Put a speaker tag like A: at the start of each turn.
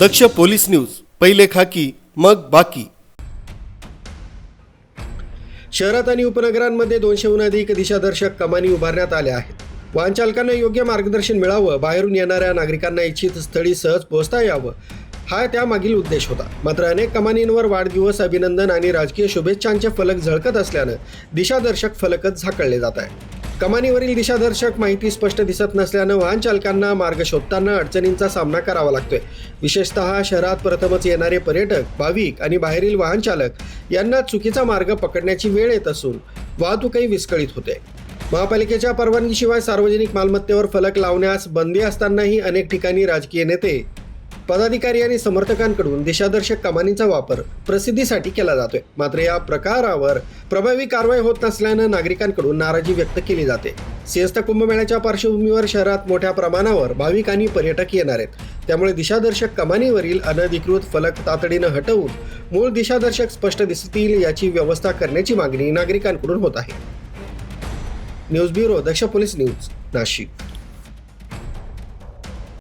A: दक्ष police news, पहिले खाकी मग बाकी। शहरात आणि उपनगरांमध्ये 200हून अधिक दिशादर्शक कमानी उभारण्यात आल्या आहेत। वाहन चालकांना योग्य मार्गदर्शन मिळावं, बाहेरून येणाऱ्या नागरिकांना इच्छित स्थळी सहज पोहोचता यावं, हा त्यामागील उद्देश होता। मात्र अनेक कमानींवर वाढदिवस, अभिनंदन आणि राजकीय शुभेच्छांचे फलक झळकत असल्यानं दिशादर्शक फलकच झाकळले जात आहे। कमानीवरील दिशादर्शक माहिती स्पष्ट दिसत नसल्यानं वाहन चालकांना मार्ग शोधताना अडचणींचा सामना करावा लागतोय। विशेषतः शहरात प्रथमच येणारे पर्यटक, भाविक आणि बाहेरील वाहन चालक यांना चुकीचा मार्ग पकडण्याची वेळ येत असून वाहतूकही विस्कळीत होते। महापालिकेच्या परवानगीशिवाय सार्वजनिक मालमत्तेवर फलक लावण्यास बंदी असतानाही अनेक ठिकाणी राजकीय नेते, पदाधिकारी आणि समर्थकांकडून दिशादर्शक कमानीचा वापर प्रसिद्धीसाठी केला जातोय। मात्र या प्रकारावर प्रभावी कारवाई होत नसल्यानं नागरिकांकडून नाराजी व्यक्त केली जाते। सिंहस्थ कुंभमेळ्याच्या पार्श्वभूमीवर शहरात मोठ्या प्रमाणावर भाविक आणि पर्यटक येणार आहेत, त्यामुळे दिशादर्शक कमानीवरील अनधिकृत फलक तातडीनं हटवून मूळ दिशादर्शक स्पष्ट दिसतील याची व्यवस्था करण्याची मागणी नागरिकांकडून होत आहे। न्यूज ब्युरो, दक्ष पोलीस न्यूज, नाशिक।